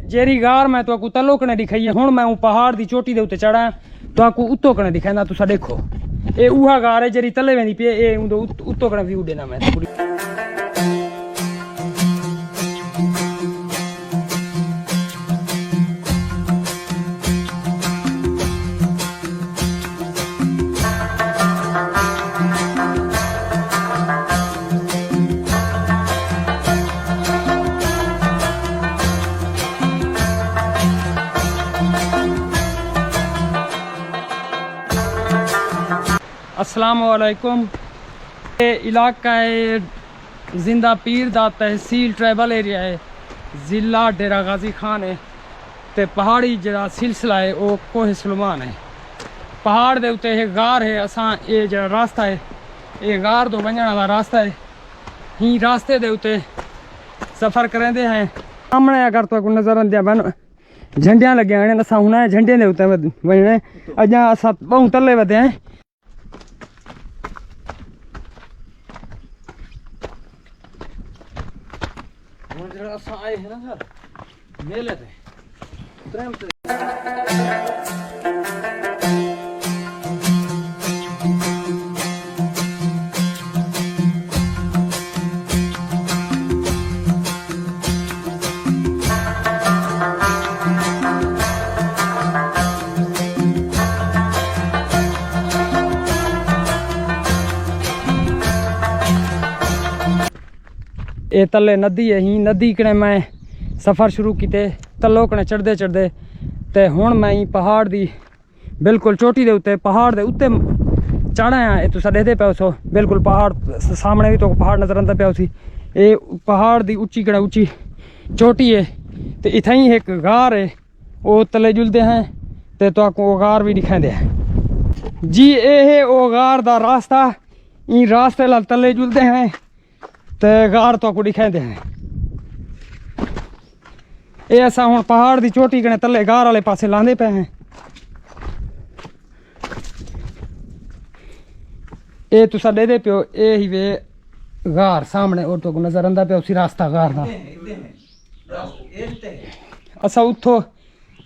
Jerry गार मैं तो तलो कने दिखाई है हुण मैं पहाड़ की चोटी के उत्ते चढ़ा तो उत्तो कने दिखाना तुसा देखो ये उहा गार है जेरी तले वेंदी पे ए उत्तो कने व्यू देना मैं पूरी। अस्सलामुअलैकुम। ये इलाका है जिंदा पीर दा तहसील ट्राइबल एरिया है जिला डेरा गाजी खान है ते पहाड़ी जरा सिलसिला है वो कोह सुलेमान है। पहाड़ दे उत्ते एक गार है असां ये जरा रास्ता है ये गार तो वंजण वाला रास्ता है ही रास्ते दे उत्ते सफ़र करेंदे हैं। सामने अगर तो नज़र आंदियां बन झंडियां लगे हैं असां हुन झंडे दे उत्ते वञणे अॼां असां बहु तले वधे हैं। आए हैं ना सर मेले थे ये तले नदी है ही नदी कने मैं सफ़र शुरू किते तलो कने चढ़दे चढ़दे ते हुण मैं ही पहाड़ दी बिल्कुल चोटी दे उत्ते पहाड़ दे उत्ते चढ़ा हाँ। ये तुसा देखदे पे सो बिल्कुल पहाड़ सामने भी तो पहाड़ नज़र आंदा पे सी ये पहाड़ दी उच्ची कने उच्ची चोटी है ते इत्थें ही एक गार है वो तले जुलदे हैं ते तो वो गार भी दिखांदे हैं जी। ये है वो गार दा रास्ता इन रास्ते लाल तले जुलदे हैं ते गार तो दिखाते हैं। ये असा हुण पहाड़ की चोटी कने तले गार वाले पासे लांदे पे हैं। ये तुसा देदे पियो ये ही वे गार सामने और तो नजर आंदा पे उसी रास्ता गार दा असा उतो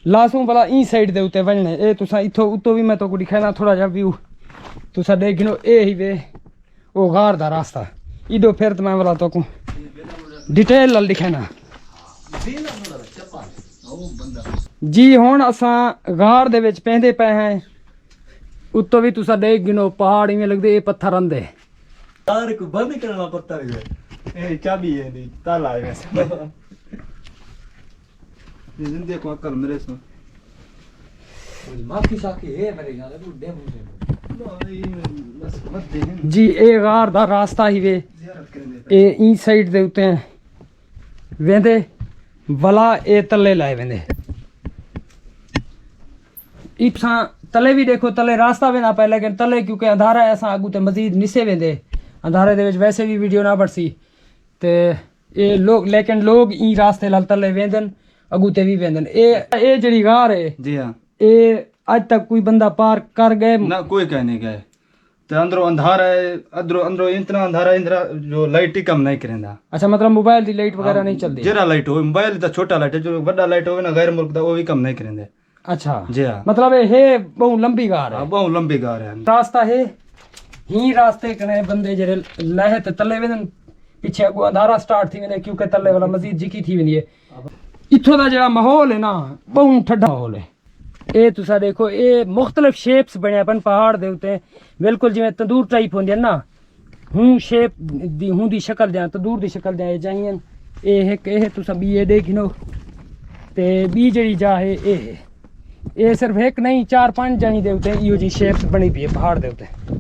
लासूं भला ई साइड दे उत्ते वजने ये तुसा इथों उतो भी मैं तो दिखाना थोड़ा जा व्यू तुसा देख गिनो ये ही वे वो गार दा रास्ता इधो फिर तो मैं बोला तो डिटेल लाल दिखाना जी। हुण असां गार दे विच पहंदे पे हैं उत्तो भी तुसा देख गिनो पहाड़ इवें लगदे ये पत्थर आंदे तार को बंद करना पत्थर है ए चाबी है दी ताला है वैसे ये जिंदे को अकल मेरे से माफी साकी है मेरे यार तू दे मुझे जी। ये गार दा रास्ता ही वे ये ई साइड दे उत्ते वेंदे भला ये तले लाए वेंदे इत्थां तले भी देखो तले रास्ता वेंदा पे लेकिन तले क्योंकि अंधारा है असां अगू ते मजीद निसे वेंदे अंधारे दे विच वैसे भी वीडियो ना बढ़सी ते ये लोग लेकिन लोग ई रास्ते लाल तले वेंदन अगू ते भी वेंदन। ये जेड़ी गार है जी हां ये आज तक कोई बंदा पार कर गए ना कोई कह नहीं गए तो अंदरों अंधारा है अंदरों इतना अंधारा इंद्रा जो लाइट ही कम नहीं करेंदा। अच्छा मतलब मोबाइल की लाइट वगैरह नहीं चलती जरा लाइट हो मोबाइल तो छोटा लाइट है जो बड़ा लाइट हो ना गैर मुल्क दा वो भी कम नहीं करेंदे। अच्छा जी हां मतलब ये है बहुत लंबी गार है बहुत लंबी गार है रास्ता है ही रास्ते कने बंदे जेरे लहे ते तले वेंदन पीछे अगो अंधारा स्टार्ट थी वेंदे क्योंकि तले वाला मजीद जिकी थी वेंदी है। इथों दा जेड़ा माहौल है ना बहुत ठंडा माहौल है। ये तुसा देखो ये मुख्तलिफ शेप्स बने अपन पहाड़ दे उत्ते बिल्कुल जिवें तंदूर टाइप होंदे ना हूं शेप दी हूं दी शक्ल दियां तंदूर दी शक्ल दियां जाइयन ये तुसा बी ये देखिनो ते बी जेड़ी जा है ये सिर्फ एक नहीं 4-5 जाई दे उत्ते इहो जी शेप्स बनी पई है पहाड़ दे उत्ते।